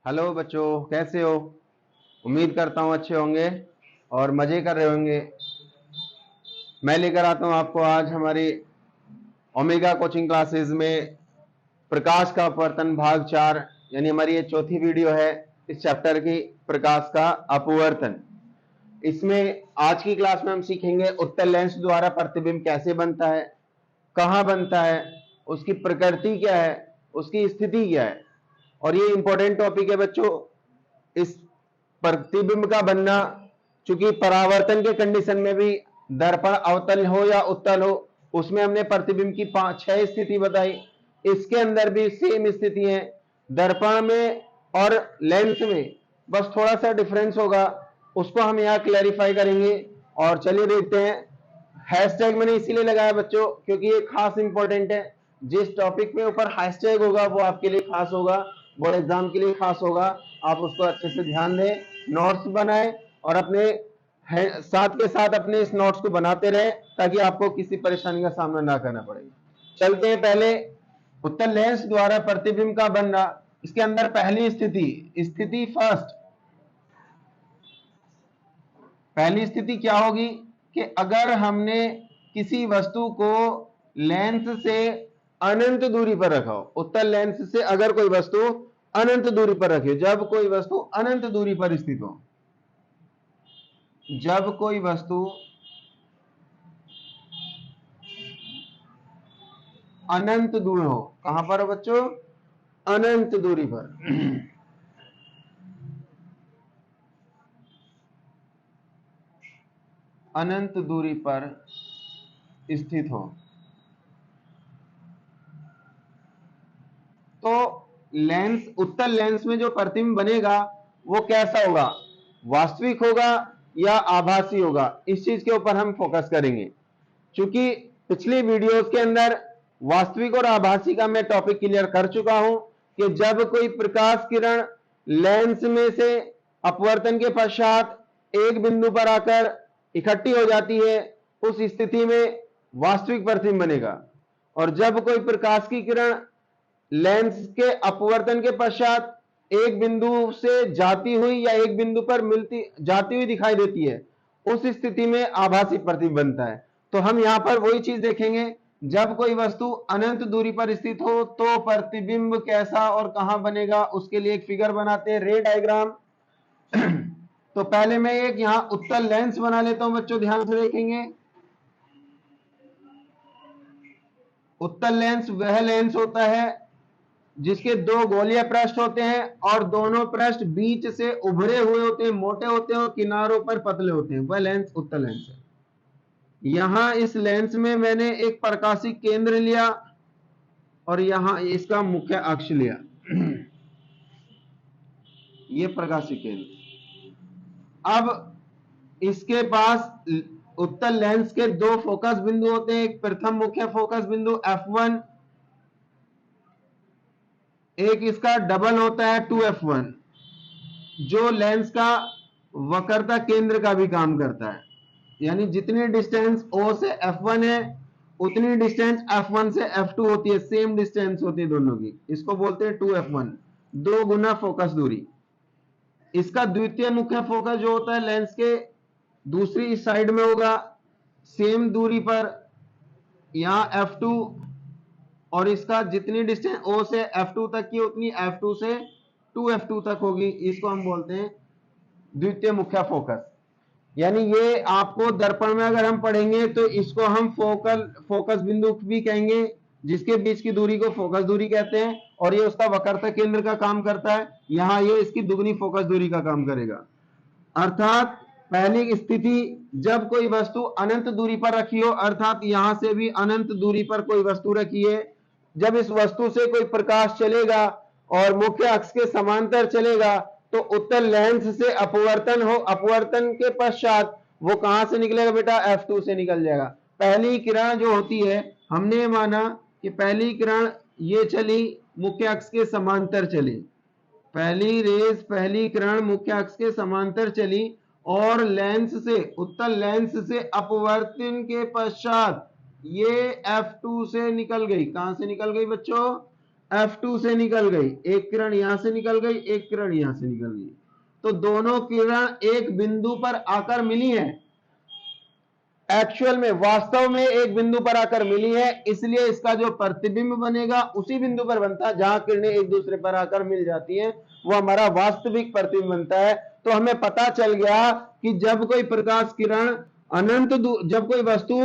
Hello बच्चों, कैसे हो? उम्मीद करता हूँ अच्छे होंगे और मज़े कर रहे होंगे। मैं लेकर आता हूँ आपको आज हमारी ओमेगा कोचिंग क्लासेस में प्रकाश का अपवर्तन भाग 4, यानी हमारी ये चौथी वीडियो है इस चैप्टर की, प्रकाश का अपवर्तन। इसमें आज की क्लास में हम सीखेंगे उत्तल लेंस द्वारा प्रतिबिंब कैसे बनता है, कहाँ बनता है, उसकी प्रकृति क्या है, उसकी स्थिति क्या है। और ये इंपॉर्टेंट टॉपिक है बच्चों। इस प्रतिबिंब का बनना, चूंकि परावर्तन के कंडीशन में भी दर्पण अवतल हो या उत्तल हो, उसमें हमने प्रतिबिंब की 5-6 स्थिति बताई। इसके अंदर भी सेम स्थिति है, दर्पण में और लेंस में बस थोड़ा सा डिफरेंस होगा, उसको हम यहाँ क्लैरिफाई करेंगे। और चलिए देखते हैं। हैशटैग मैंने इसीलिए लगाया बच्चों क्योंकि ये खास इंपॉर्टेंट है। जिस टॉपिक पे ऊपर हैशटैग होगा वो आपके लिए खास होगा, बोर्ड एग्जाम के लिए खास होगा। आप उसको अच्छे से ध्यान दें, नोट्स बनाएं और अपने साथ के साथ अपने इस नोट्स को बनाते रहें ताकि आपको किसी परेशानी का सामना ना करना पड़े। चलते हैं पहले उत्तल लेंस द्वारा प्रतिबिंब का बनना। इसके अंदर पहली स्थिति फर्स्ट, पहली स्थिति क्या होगी कि अगर हमने किसी वस्तु को लेंस से अनंत दूरी पर रखा हो, उत्तल लेंस से अगर कोई वस्तु अनंत दूरी पर रखी हो, जब कोई वस्तु अनंत दूरी पर स्थित हो, जब कोई वस्तु अनंत दूर हो, कहां पर हो बच्चों? अनंत दूरी पर। अनंत दूरी पर स्थित हो तो लेंस, उत्तल लेंस में जो प्रतिबिंब बनेगा वो कैसा होगा? वास्तविक होगा या आभासी होगा? इस चीज के ऊपर हम फोकस करेंगे। क्योंकि पिछली वीडियोस के अंदर वास्तविक और आभासी का मैं टॉपिक क्लियर कर चुका हूं कि जब कोई प्रकाश किरण लेंस में से अपवर्तन के पश्चात एक बिंदु पर आकर इकट्ठी हो जाती है, उस स्थिति में वास्तविक प्रतिबिंब बनेगा। और जब कोई प्रकाश की किरण लेंस के अपवर्तन के पश्चात एक बिंदु से जाती हुई या एक बिंदु पर मिलती जाती हुई दिखाई देती है, उस स्थिति में आभासी प्रतिबिंब बनता है। तो हम यहां पर वही चीज देखेंगे, जब कोई वस्तु अनंत दूरी पर स्थित हो तो प्रतिबिंब कैसा और कहां बनेगा, उसके लिए एक फिगर बनाते हैं, रे डायग्राम। तो पहले मैं एक यहां उत्तल लेंस बना लेता हूं बच्चों, ध्यान से देखेंगे। उत्तल लेंस वह लेंस होता है जिसके दो गोलीय पृष्ठ होते हैं और दोनों पृष्ठ बीच से उभरे हुए होते हैं, मोटे होते हैं और किनारों पर पतले होते हैं, वह लेंस उत्तल लेंस है। यहां इस लेंस में मैंने एक प्रकाशिक केंद्र लिया और यहां इसका मुख्य अक्ष लिया। यह प्रकाशिक केंद्र। अब इसके पास उत्तल लेंस के दो फोकस बिंदु होते हैं, एक प्रथम मुख्य फोकस बिंदु F1, एक इसका डबल होता है 2F1, जो लेंस का वक्रता केंद्र का भी काम करता है। यानी जितनी डिस्टेंस O से F1 है उतनी डिस्टेंस F1 से F2 होती है, सेम डिस्टेंस होती है दोनों की। इसको बोलते हैं 2F1, 2 गुना फोकस दूरी। इसका द्वितीय मुख्य फोकस जो होता है लेंस के दूसरी साइड में होगा, सेम दूरी पर, यहां F2, और इसका जितनी डिस्टेंस O से F2 तक की उतनी F2 से 2F2 तक होगी। इसको हम बोलते हैं द्वितीय मुख्य फोकस। यानी ये आपको दर्पण में अगर हम पढ़ेंगे तो इसको हम फोकस बिंदु भी कहेंगे, जिसके बीच की दूरी को फोकस दूरी कहते हैं, और ये उसका वक्रता केंद्र का काम करता है। यहां ये इसकी दुगनी फोकस दूरी का काम करेगा। अर्थात पहली स्थिति, जब कोई वस्तु अनंत दूरी पर रखी हो, अर्थात यहां से भी अनंत दूरी पर कोई वस्तु रखी है, जब इस वस्तु से कोई प्रकाश चलेगा और मुख्य अक्ष के समांतर चलेगा तो उत्तल लेंस से अपवर्तन हो, अपवर्तन के पश्चात वो कहां से निकलेगा बेटा? F2 से निकल जाएगा। पहली किरण जो होती है, हमने माना कि पहली किरण ये चली, मुख्य अक्ष के समांतर चली, पहली किरण मुख्य अक्ष के समांतर चली और लेंस से, उत्तल लेंस से अपवर्तन के पश्चात ये F2 से निकल गई। कहां से निकल गई बच्चों? F2 से निकल गई, एक किरण यहां से निकल गई, एक किरण यहां से निकल गई, तो दोनों किरण एक बिंदु पर आकर मिली है। एक्चुअल में, वास्तव में एक बिंदु पर आकर मिली है, इसलिए इसका जो प्रतिबिंब बनेगा उसी बिंदु पर बनता है जहां किरणें एक दूसरे पर आकर मिल जाती हैं, वो हमारा वास्तविक प्रतिबिंब बनता है। तो हमें पता चल गया कि जब कोई प्रकाश किरण जब कोई वस्तु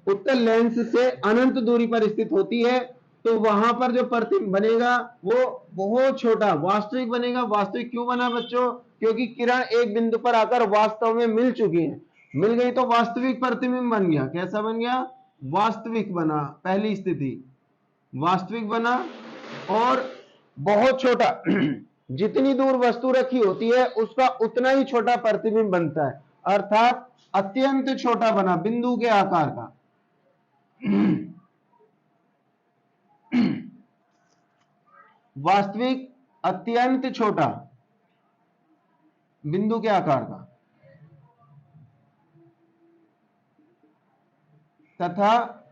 उत्तल लेंस से अनंत दूरी पर स्थित होती है तो वहां पर जो प्रतिबिंब बनेगा वो बहुत छोटा वास्तविक बनेगा। वास्तविक क्यों बना बच्चों? क्योंकि किरण एक बिंदु पर आकर वास्तव में मिल चुकी है, मिल गई तो वास्तविक प्रतिबिंब बन गया। कैसा बन गया? वास्तविक बना, पहली स्थिति वास्तविक बना। और बहुत छोटा जितनी दूर वस्तु रखी होती है उसका उतना ही छोटा प्रतिबिंब बनता है, अर्थात अत्यंत छोटा बना, बिंदु के आकार का। वास्तविक अत्यंत छोटा, बिंदु के आकार का, तथा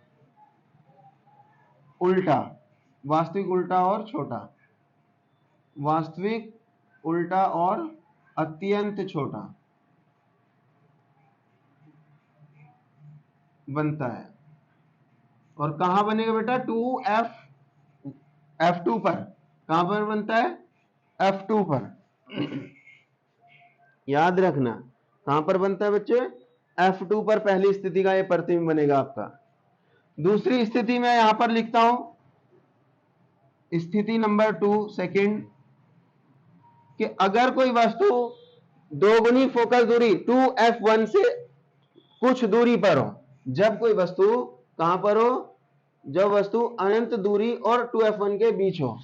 उल्टा, वास्तविक उल्टा और छोटा, वास्तविक उल्टा और अत्यंत छोटा बनता है। और कहां बनेगा बेटा? 2F2 पर। कहां पर बनता है? F2 पर। याद रखना कहां पर बनता है बच्चे? F2 पर पहली स्थिति का यह प्रतिबिंब बनेगा आपका। दूसरी स्थिति में यहां पर लिखता हूं, स्थिति नंबर 2 सेकंड, कि अगर कोई वस्तु दोगुनी फोकस दूरी 2F1 से कुछ दूरी पर हो। जब कोई वस्तु कहां पर हो? जब वस्तु अनंत दूरी और 2F1 के बीच हो।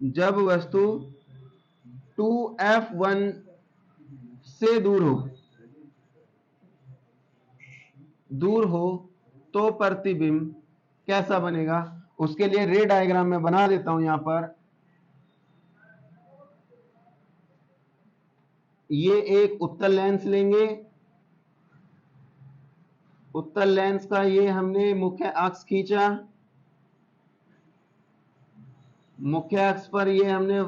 जब वस्तु 2F1 से दूर हो तो प्रतिबिंब कैसा बनेगा? उसके लिए रे डायग्राम में बना देता हूं। यहां पर ये एक उत्तल लेंस लेंगे, उत्तल लेंस का ये हमने मुख्य अक्ष खींचा, मुख्य अक्ष पर ये हमने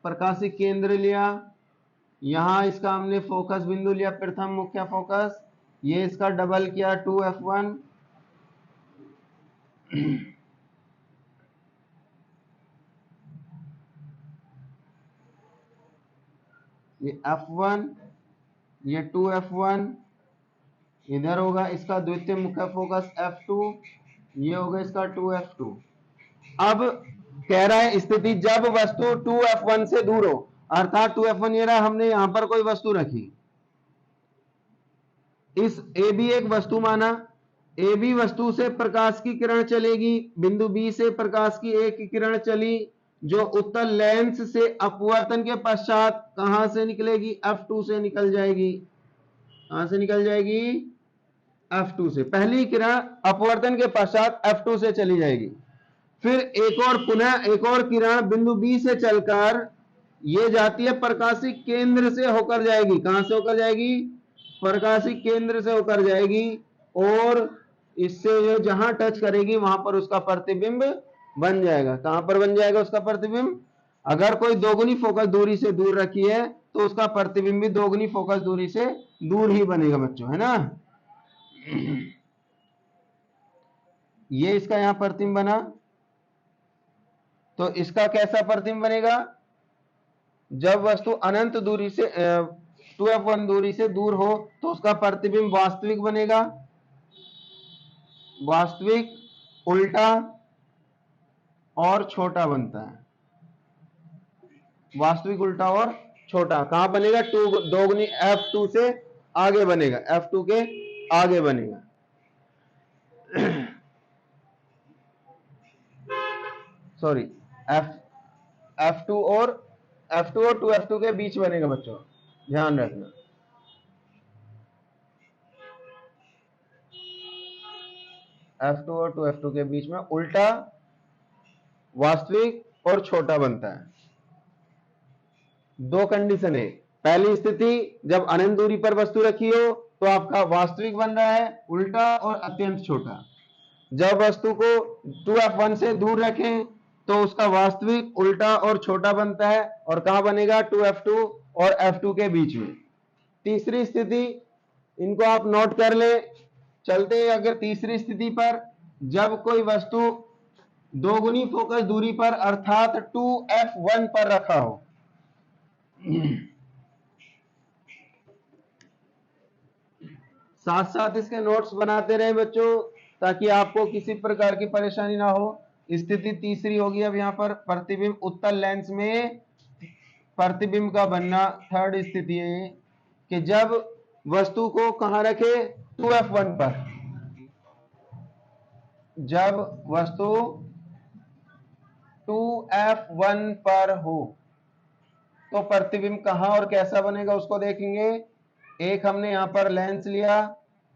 प्रकाशिक केंद्र लिया, यहां इसका हमने फोकस बिंदु लिया, प्रथम मुख्य फोकस, ये इसका डबल किया 2F1, ये F1, ये 2F1, इधर होगा इसका द्वितीय मुख्य फोकस F2, ये होगा इसका 2F2। अब कह रहा है स्थिति जब वस्तु 2F1 से दूर हो, अर्थात 2F1 ये रहा, हमने यहां पर कोई वस्तु रखी, इस ए बी एक वस्तु माना, ए बी वस्तु से प्रकाश की किरण चलेगी, बिंदु बी से प्रकाश की एक किरण चली जो उत्तल लेंस से अपवर्तन के पश्चात कहां से निकलेगी? F2 से निकल जाएगी। कहां से निकल जाएगी? F2 से। पहली किरण अपवर्तन के पश्चात F2 से चली जाएगी, फिर पुनः एक और किरण बिंदु बी से चलकर ये जाती है प्रकाशिक केंद्र से होकर जाएगी। कहां से होकर जाएगी? प्रकाशिक केंद्र से होकर जाएगी, और इससे जहां टच करेगी वहां पर उसका प्रतिबिंब बन जाएगा। कहां पर बन जाएगा उसका प्रतिबिंब? अगर कोई दोगुनी फोकस दूरी से दूर रखी है तो उसका प्रतिबिंब भी दोगुनी फोकस दूरी से दूर ही बनेगा बच्चों, है ना। ये इसका यहां प्रतिबिंब बना, तो इसका कैसा प्रतिबिंब बनेगा? जब वस्तु अनंत दूरी से 2F1 दूरी से दूर हो तो उसका प्रतिबिंब वास्तविक बनेगा, वास्तविक उल्टा और छोटा बनता है, वास्तविक उल्टा और छोटा। कहां बनेगा? दोगुनी F2 से आगे बनेगा, F2 के आगे बनेगा। सॉरी, F2 और 2F2 के बीच बनेगा बच्चों, ध्यान रखना। F2 और 2F2 के बीच में उल्टा, वास्तविक और छोटा बनता है। दो कंडीशन है। पहली स्थिति जब अनंत दूरी पर वस्तु रखी हो तो आपका वास्तविक बन रहा है, उल्टा और अत्यंत छोटा। जब वस्तु को 2f1 से दूर रखें तो उसका वास्तविक उल्टा और छोटा बनता है, और कहां बनेगा 2f2 और f2 के बीच में। तीसरी स्थिति, इनको आप नोट कर ले। चलते हैं अगर तीसरी स्थिति पर, जब कोई वस्तु दोगुनी फोकस दूरी पर अर्थात 2f1 पर रखा हो। साथ साथ इसके नोट्स बनाते रहे बच्चों, ताकि आपको किसी प्रकार की परेशानी ना हो। स्थिति तीसरी होगी अब यहां पर, प्रतिबिंब उत्तल लेंस में प्रतिबिंब का बनना। थर्ड स्थिति है कि जब वस्तु को कहां रखे 2f1 पर, जब वस्तु 2f1 पर हो तो प्रतिबिंब कहां और कैसा बनेगा उसको देखेंगे। एक हमने यहां पर लेंस लिया,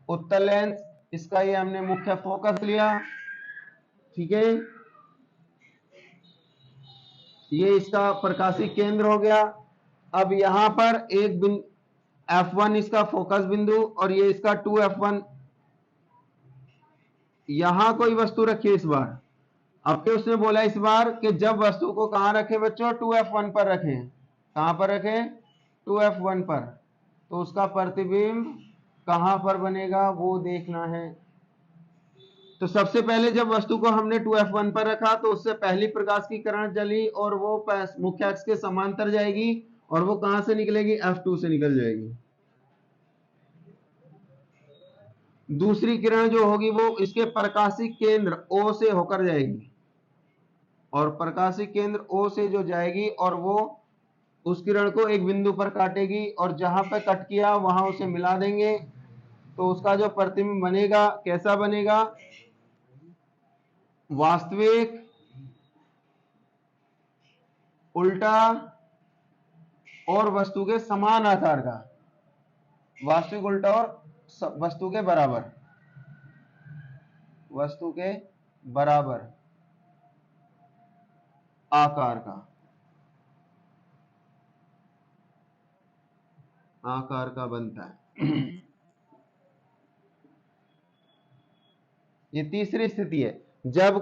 उत्तल लेंस, इसका ये हमने मुख्य फोकस लिया, ठीक है, ये इसका प्रकाशीय केंद्र हो गया। अब यहां पर एक बिंदु f1 इसका फोकस बिंदु, और ये इसका 2f1। यहां कोई वस्तु रखिए इस बार। अब तो उसने बोला इस बार कि जब वस्तु को कहां रखे बच्चों 2f1 पर रखें। कहां पर रखें 2f1 पर, तो उसका प्रतिबिंब कहां पर बनेगा वो देखना है। तो सबसे पहले जब वस्तु को हमने 2f1 पर रखा तो उससे पहली प्रकाश की किरण चली और वो मुख्य अक्ष के समांतर जाएगी, और वो कहां से निकलेगी f2 से निकल जाएगी। दूसरी किरण जो होगी वो इसके प्रकाशीय केंद्र O से होकर जाएगी, और प्रकाशीय केंद्र O से जो जाएगी और वो उस किरण को एक बिंदु पर काटेगी, और जहां पर कट किया वहां उसे मिला देंगे। तो उसका जो प्रतिबिंब बनेगा कैसा बनेगा, वास्तविक उल्टा और वस्तु के समान आकार का, वास्तविक उल्टा और वस्तु के बराबर, वस्तु के बराबर आकार का, आकार का बनता है। ये तीसरी स्थिति है, जब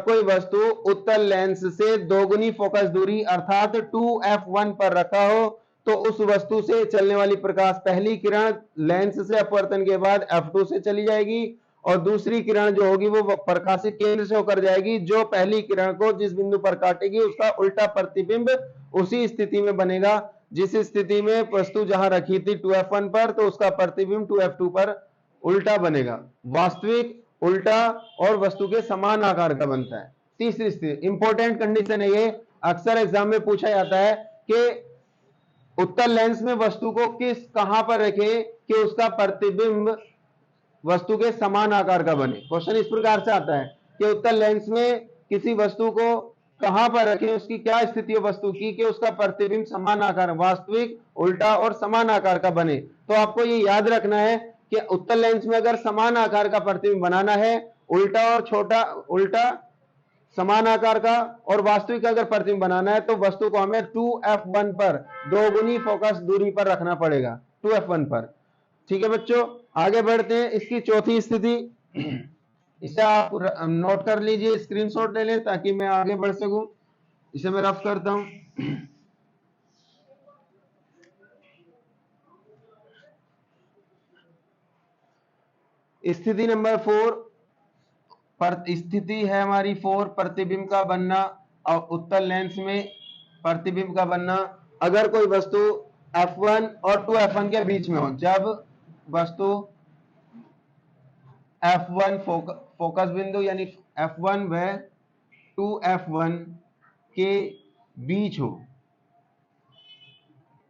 कोई वस्तु उत्तल लेंस से दोगुनी फोकस दूरी अर्थात 2f1 पर रखा हो तो उस वस्तु से चलने वाली प्रकाश पहली किरण लेंस से अपवर्तन के बाद f2 से चली जाएगी, और दूसरी किरण जो होगी वो प्रकाशित केंद्र से होकर जाएगी, जो पहली किरण को जिस बिंदु पर काटेगी उसका उल्टा प्रतिबिंब उसी स्थिति में बनेगा जिस स्थिति में वस्तु जहां रखी थी 2f1 पर, तो उसका प्रतिबिंब 2f2 पर उल्टा बनेगा, वास्तविक उल्टा और वस्तु के समान आकार का बनता है। तीसरी स्थिति इंपॉर्टेंट कंडीशन है ये, अक्सर एग्जाम में पूछा जाता है कि उत्तल लेंस में वस्तु को कहां पर रखे कि उसका प्रतिबिंब वस्तु के समान आकार का बने। क्वेश्चन इस प्रकार से आता है कि उत्तल लेंस में किसी वस्तु को कहां पर रखें, उसकी क्या स्थिति है वस्तु की कि उसका प्रतिबिंब समान आकार, वास्तविक उल्टा और समान आकार का बने। तो आपको ये याद रखना है कि उत्तल लेंस में अगर समान आकार का प्रतिबिंब बनाना है, उल्टा और छोटा, उल्टा समान आकार का और वास्तविक अगर प्रतिबिंब बनाना है, तो वस्तु को हमें 2f1 पर दोगुनी फोकस दूरी पर रखना पड़ेगा, 2f1 पर। ठीक है बच्चों, आगे बढ़ते हैं। इसकी चौथी स्थिति, इसे आप नोट कर लीजिए, स्क्रीनशॉट ले लें ताकि मैं आगे बढ़ सकूं। इसे मैं रफ करता हूं। स्थिति नंबर 4 पर, स्थिति है हमारी 4, प्रतिबिंब का बनना और उत्तल लेंस में प्रतिबिंब का बनना। अगर कोई वस्तु f1 और 2f1 के बीच में हो, जब वस्तु f1 फोकस बिंदु यानी f1 व 2f1 के बीच हो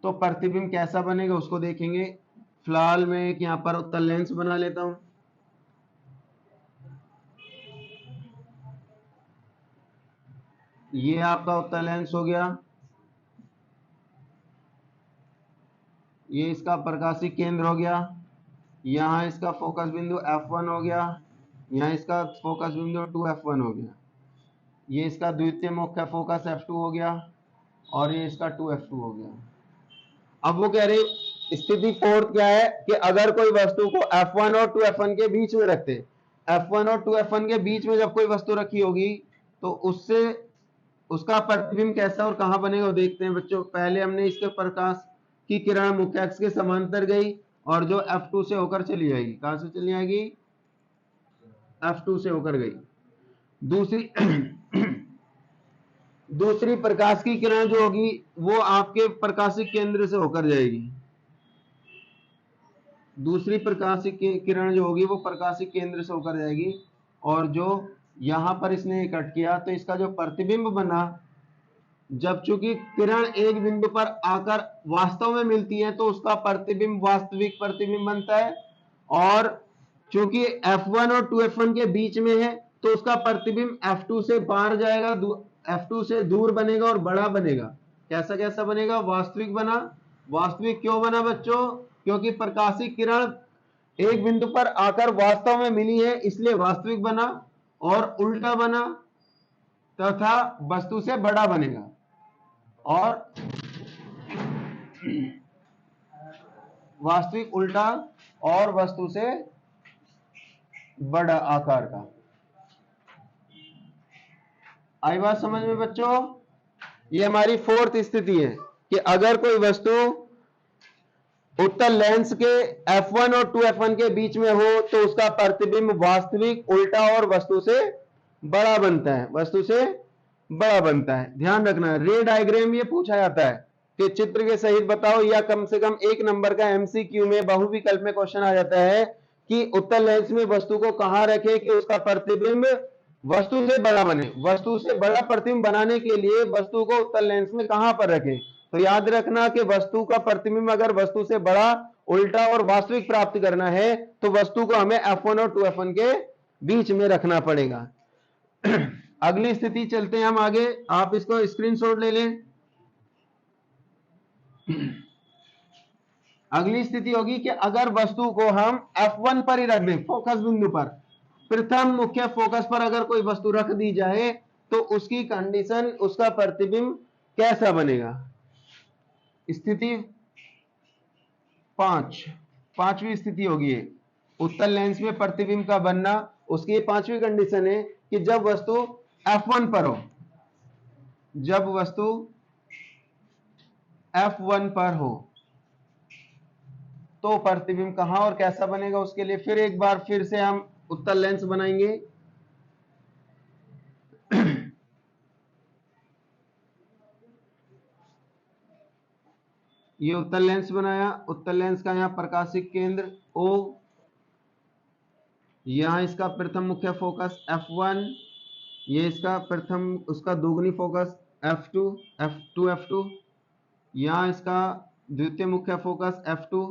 तो प्रतिबिंब कैसा बनेगा उसको देखेंगे। फिलहाल मैं एक यहां पर उत्तल लेंस बना लेता हूं। ये आपका उत्तल लेंस हो गया, ये इसका प्रकाशिक केंद्र हो गया, यहां इसका फोकस बिंदु f1 हो गया, यहां इसका फोकस बिंदु 2f1 हो गया, ये इसका द्वितीय मुख्य फोकस f2 हो गया, और ये इसका 2f2 हो गया। अब वो कह रहे स्थिति 4 क्या है कि अगर कोई वस्तु को f1 और 2f1 के बीच में रखते, F1 और 2F1 के बीच में जब कोई वस्तु रखी होगी तो उससे उसका प्रतिबिंब कैसा और कहां बनेगा वो देखते हैं बच्चों। पहले हमने इसके प्रकाश की किरण मुख्य अक्ष के समांतर गई और जो F2 से होकर चली जाएगी, कहां से चली जाएगी, F2 से होकर गई। दूसरी प्रकाश की किरण जो होगी वो आपके प्रकाशिक केंद्र से होकर जाएगी। दूसरी प्रकाशिक किरण जो होगी वो प्रकाशिक केंद्र से होकर जाएगी और जो यहां पर इसने कट किया तो इसका जो प्रतिबिंब बना, जब चूंकि किरण एक बिंदु पर आकर वास्तव में मिलती है तो उसका प्रतिबिंब वास्तविक प्रतिबिंब बनता है, और चूंकि F1 और 2F1 के बीच में है तो उसका प्रतिबिंब F2 से बाहर जाएगा, F2 से दूर बनेगा और बड़ा बनेगा। कैसा कैसा बनेगा, वास्तविक बना। वास्तविक क्यों बना बच्चों, क्योंकि प्रकाशिक किरण एक बिंदु पर आकर वास्तव में मिली है इसलिए वास्तविक बना, और उल्टा बना तथा वस्तु से बड़ा बनेगा, और वास्तविक उल्टा और वस्तु से बड़ा आकार का। आई बात समझ में बच्चों। ये हमारी फोर्थ स्थिति है कि अगर कोई वस्तु उत्तल लेंस के F1 और 2F1 के बीच में हो तो उसका प्रतिबिंब वास्तविक उल्टा और वस्तु से बड़ा बनता है, वस्तु से बड़ा बनता है। ध्यान रखना, रे डायग्राम ये पूछा जाता है कि चित्र के सहित बताओ, या कम से कम 1 नंबर का MCQ में बहुविकल्प में क्वेश्चन आ जाता है कि उत्तल लेंस में वस्तु को कहां रखे कि उसका प्रतिबिंब वस्तु से बड़ा बने। वस्तु से बड़ा प्रतिबिंब बनाने के लिए वस्तु को उत्तल लेंस में कहां पर रखें, तो याद रखना कि वस्तु का प्रतिबिंब अगर वस्तु से बड़ा, उल्टा और वास्तविक प्राप्त करना है तो वस्तु को हमें F1 और 2F1 के बीच में रखना पड़ेगा। अगली स्थिति चलते हैं हम आगे, आप इसको स्क्रीनशॉट ले लें। अगली स्थिति होगी कि अगर वस्तु को हम F1 पर ही रख दें, फोकस बिंदु पर, प्रथम मुख्य फोकस पर अगर कोई वस्तु रख दी जाए तो उसकी कंडीशन, उसका प्रतिबिंब कैसा बनेगा। स्थिति 5, पांचवी स्थिति होगी उत्तल लेंस में प्रतिबिंब का बनना। उसकी 5वीं कंडीशन है कि जब वस्तु F1 पर हो, जब वस्तु F1 पर हो तो प्रतिबिंब कहां और कैसा बनेगा। उसके लिए फिर एक बार फिर से हम उत्तल लेंस बनाएंगे। ये उत्तल लेंस बनाया, उत्तल लेंस का यहां प्रकाशिक केंद्र O, यहां इसका प्रथम मुख्य फोकस F1, ये इसका प्रथम, उसका दोगुनी फोकस F2, F2, यहां इसका द्वितीय मुख्य फोकस F2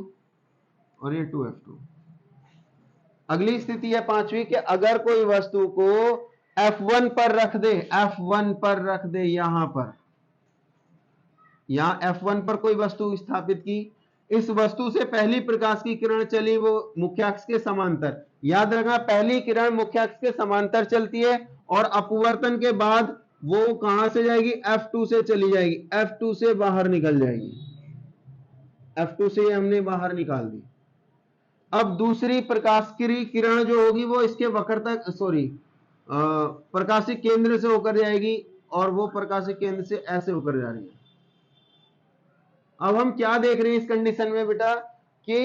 और ये 2F2। अगली स्थिति है 5वीं कि अगर कोई वस्तु को F1 पर रख दे, F1 पर रख दे, यहां पर, यहां F1 पर कोई वस्तु स्थापित की, इस वस्तु से पहली प्रकाश की किरण चली वो मुख्य अक्ष के समांतर। याद रखना, पहली किरण मुख्य अक्ष के समांतर चलती है और अपवर्तन के बाद वो कहां से जाएगी, F2 से चली जाएगी, F2 से बाहर निकल जाएगी, F2 से हमने बाहर निकाल दी। अब दूसरी प्रकाश की किरण जो होगी वो इसके वक्रता, प्रकाशिक केंद्र से होकर जाएगी और वो प्रकाशिक केंद्र से ऐसे होकर जा रही है। अब हम क्या देख रहे हैं इस कंडीशन में बेटा कि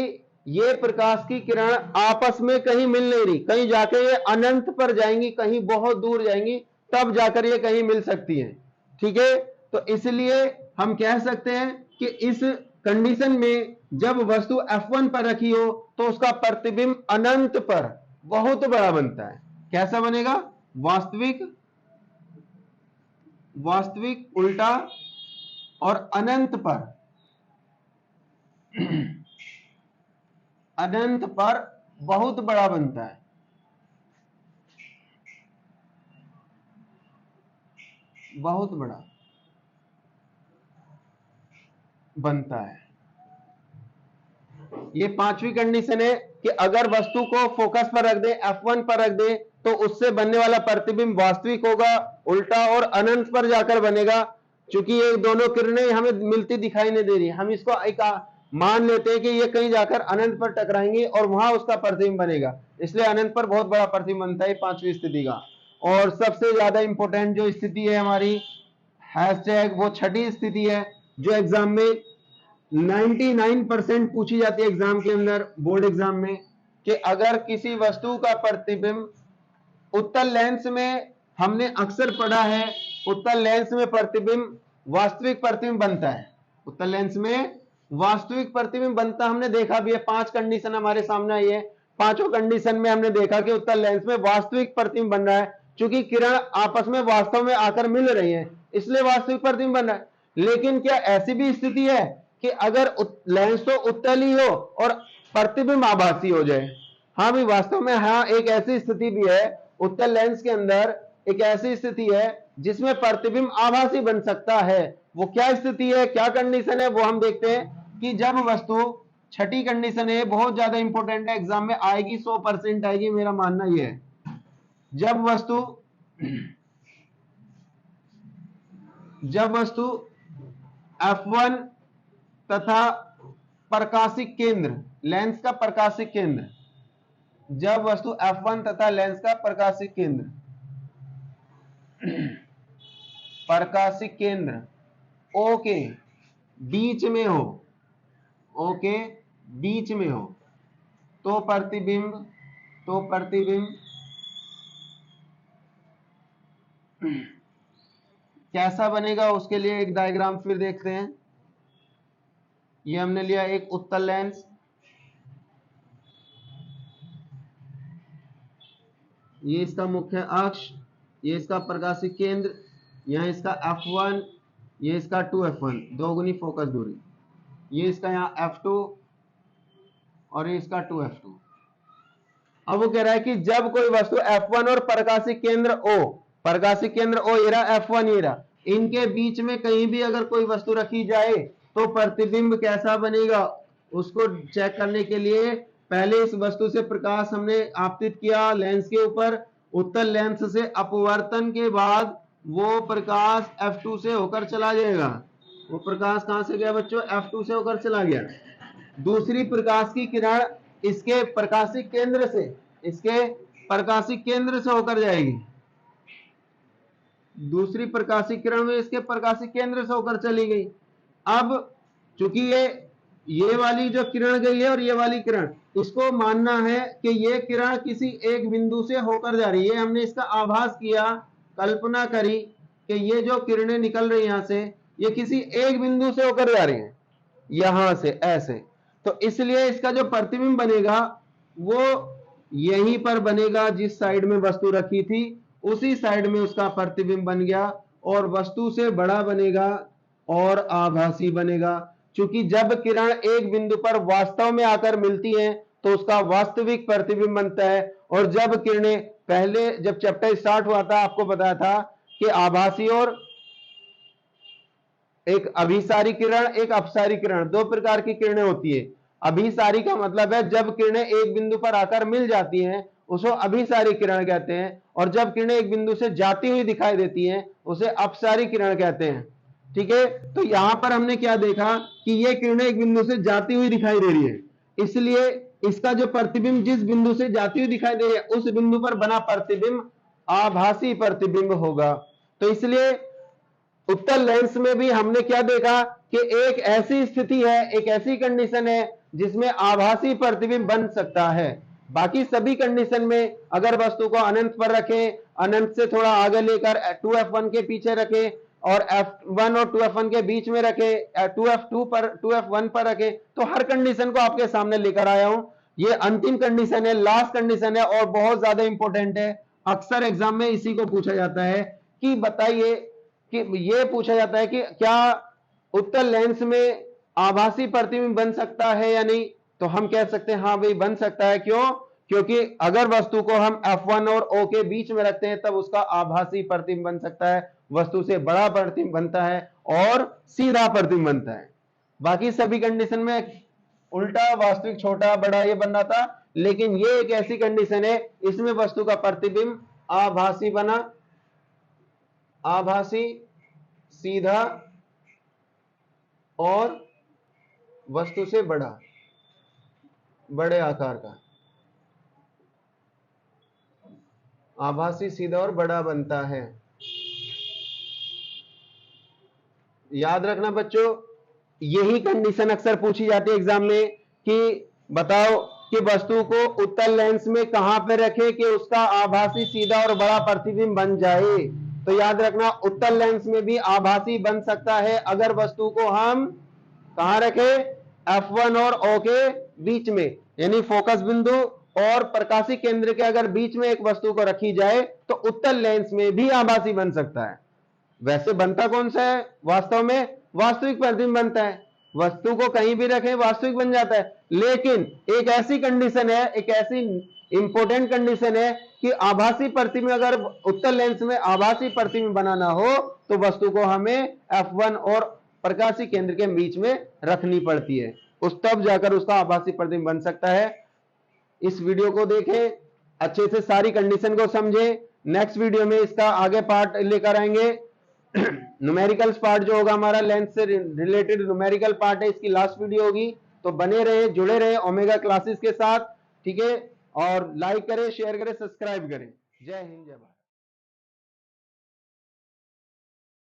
ये प्रकाश की किरण आपस में कहीं मिल नहीं रही, कहीं जाकर ये अनंत पर जाएंगी, कहीं बहुत दूर जाएंगी, तब जाकर ये कहीं मिल सकती हैं। ठीक है, तो इसलिए हम कह सकते हैं कि इस कंडीशन में जब वस्तु F1 पर रखी हो तो उसका प्रतिबिंब अनंत पर बहुत बड़ा बनता है। कैसा बनेगा, वास्तविक, वास्तविक उल्टा और अनंत पर, अनंत पर बहुत बड़ा बनता है। बहुत बड़ा बनता है। ये 5वीं कंडीशन है कि अगर वस्तु को फोकस पर रख दे, F1 पर रख दे, तो उससे बनने वाला प्रतिबिंब वास्तविक होगा, उल्टा और अनंत पर जाकर बनेगा। चूंकि ये दोनों किरणें हमें मिलती दिखाई नहीं दे रही, हम इसको एक मान लेते हैं कि ये कहीं जाकर अनंत पर टकराएंगे और वहां उसका प्रतिबिंब बनेगा, इसलिए अनंत पर बहुत बड़ा प्रतिबिंब बनता है पांचवी स्थिति का। और सबसे ज्यादा इंपॉर्टेंट जो स्थिति है हमारी हैशटैग वो छठी स्थिति है, जो एग्जाम में 99% पूछी जाती है एग्जाम के अंदर, बोर्ड एग्जाम में, कि अगर किसी वस्तु का प्रतिबिंब उत्तल लेंस में, हमने अक्सर पढ़ा है उत्तल लेंस में प्रतिबिंब वास्तविक प्रतिबिंब बनता है, उत्तल लेंस में वास्तविक प्रतिबिंब बनता हमने देखा भी है। 5 कंडीशन हमारे सामने आई है, पांचों कंडीशन में हमने देखा कि उत्तल लेंस में वास्तविक प्रतिबिंब बन रहा है, क्योंकि किरण आपस में वास्तव में आकर मिल रही है, इसलिए वास्तविक प्रतिबिंब बन रहा है। लेकिन क्या ऐसी भी स्थिति है कि अगर लेंस तो उत्तल ही हो और प्रतिबिंब आभासी हो जाए? हाँ भी, वास्तव में हाँ, एक ऐसी स्थिति भी है उत्तल लेंस के अंदर, एक ऐसी स्थिति है जिसमें प्रतिबिंब आभासी बन सकता है। वो क्या स्थिति है, क्या कंडीशन है, वो हम देखते हैं कि जब वस्तु, छठी कंडीशन है, बहुत ज्यादा इंपॉर्टेंट है, एग्जाम में आएगी, 100% आएगी, मेरा मानना यह है। जब वस्तु F1 तथा प्रकाशिक केंद्र, लेंस का प्रकाशिक केंद्र, जब वस्तु F1 तथा लेंस का प्रकाशिक केंद्र O के बीच में हो, O के बीच में हो, तो प्रतिबिंब कैसा बनेगा, उसके लिए एक डायग्राम फिर देखते हैं। ये हमने लिया एक उत्तल लेंस, ये इसका मुख्य अक्ष, ये इसका प्रकाशिक केंद्र, यहाँ इसका F1, ये इसका 2F1, दोगुनी फोकस दूरी, ये इसका यहाँ F2 और ये इसका 2F2। अब वो कह रहा है कि जब कोई वस्तु F1 और प्रकाशिक केंद्र O, ये रहा F1, ये रहा, इनके बीच में कहीं भी अगर कोई वस्तु रखी जाए तो प्रतिबिंब कैसा बनेगा, उसको चेक करने के लिए पहले इस वस्तु से प्रकाश हमने आपतित किया लेंस के ऊपर, उत्तल लेंस से अपवर्तन के बाद वो प्रकाश F2 से होकर चला जाएगा। वो प्रकाश कहां से गया बच्चों, F2 से होकर चला गया। दूसरी प्रकाश की किरण इसके प्रकाशिक केंद्र से होकर जाएगी, दूसरी प्रकाशिक किरण में इसके प्रकाशिक केंद्र से होकर चली गई। अब चूंकि ये वाली जो किरण गई है और ये वाली किरण, इसको मानना है कि ये किरण किसी एक बिंदु से होकर जा रही है, हमने इसका आभास किया, कल्पना करी कि ये जो किरणें निकल रही यहां से, ये किसी एक बिंदु से होकर जा रही हैं, यहां से ऐसे, तो इसलिए इसका जो प्रतिबिंब बनेगा वो यहीं पर बनेगा, जिस साइड में वस्तु रखी थी उसी साइड में उसका प्रतिबिंब बन गया, और वस्तु से बड़ा बनेगा और आभासी बनेगा। क्योंकि जब किरण एक बिंदु पर वास्तव में आकर मिलती हैं तो उसका वास्तविक प्रतिबिंब बनता है, और जब किरणें, पहले जब चैप्टर स्टार्ट हुआ था आपको बताया था कि आभासी और एक अभिसारी किरण, एक अपसारी किरण, दो प्रकार की किरणें होती है। अभिसारी का मतलब है जब किरणें एक बिंदु पर आकर मिल जाती हैं उसको अभिसारी किरण कहते हैं, और जब किरणें एक बिंदु से जाती हुई दिखाई देती हैं उसे अपसारी किरण कहते हैं। ठीक है, तो यहां पर हमने क्या देखा कि ये किरणें एक बिंदु से जाती हुई दिखाई दे रही है, इसलिए इसका जो प्रतिबिंब जिस बिंदु से जाती हुई दिखाई दे रही है उस बिंदु पर बना प्रतिबिंब आभासी प्रतिबिंब होगा। तो इसलिए उत्तल लेंस में भी हमने क्या देखा कि एक ऐसी स्थिति है, एक ऐसी कंडीशन है जिसमें आभासी प्रतिबिंब बन सकता है। बाकी सभी कंडीशन में अगर वस्तु को अनंत पर रखें, अनंत से थोड़ा आगे लेकर 2F1 के पीछे रखें और F1 और 2F1 के बीच में रखें, 2F1 पर रखें, तो हर कंडीशन को आपके सामने लेकर आया हूं। ये अंतिम कंडीशन है, लास्ट कंडीशन है और बहुत ज्यादा इंपॉर्टेंट है। अक्सर एग्जाम में इसी को पूछा जाता है कि बताइए, कि ये पूछा जाता है कि क्या उत्तल लेंस में आभासी प्रतिबिंब बन सकता है या नहीं, तो हम कह सकते हैं हाँ भाई बन सकता है। क्यों? क्योंकि अगर वस्तु को हम F1 और O के बीच में रखते हैं तब उसका आभासी प्रतिबिंब बन सकता है, वस्तु से बड़ा प्रतिबिंब बनता है और सीधा प्रतिबिंब बनता है। बाकी सभी कंडीशन में उल्टा, वास्तविक छोटा बड़ा ये बन रहा था, लेकिन ये एक ऐसी कंडीशन है इसमें वस्तु का प्रतिबिंब आभासी बना, आभासी, सीधा और वस्तु से बड़ा, बड़े आकार का, आभासी सीधा और बड़ा बनता है। याद रखना बच्चों, यही कंडीशन अक्सर पूछी जाती है एग्जाम में कि बताओ कि वस्तु को उत्तल लेंस में कहां पे रखें कि उसका आभासी सीधा और बड़ा प्रतिबिंब बन जाए। तो याद रखना, उत्तल लेंस में भी आभासी बन सकता है अगर वस्तु को हम कहां रखें, F1 और O के बीच में, यानी फोकस बिंदु और प्रकाशिक केंद्र के अगर बीच में एक वस्तु को रखी जाए तो उत्तल लेंस में भी आभासी बन सकता है। वैसे बनता कौन सा है वास्तव में, वास्तविक प्रतिबिंब बनता है। वस्तु को कहीं भी रखें वास्तविक बन जाता है, लेकिन एक ऐसी कंडीशन है, एक ऐसी इंपॉर्टेंट कंडीशन है कि आभासी प्रतिबिंब, अगर उत्तल लेंस में आभासी प्रतिबिंब बनाना हो तो वस्तु को हमें F1 और प्रकाशिक केंद्र के बीच में रखनी पड़ती है, उस तब जाकर उसका आभासी प्रतिबिंब बन सकता है। इस वीडियो को देखें, अच्छे से सारी कंडीशन को समझें। नेक्स्ट वीडियो में इसका आगे पार्ट लेकर आएंगे। न्यूमेरिकल्स पार्ट जो होगा हमारा, लेंस से रिलेटेड न्यूमेरिकल पार्ट है, इसकी लास्ट वीडियो होगी। तो बने रहे, जुड़े रहे ओमेगा क्लासेस के साथ, ठीक है। और लाइक करें, शेयर करें, सब्सक्राइब करें। जय हिंद, जय भारत।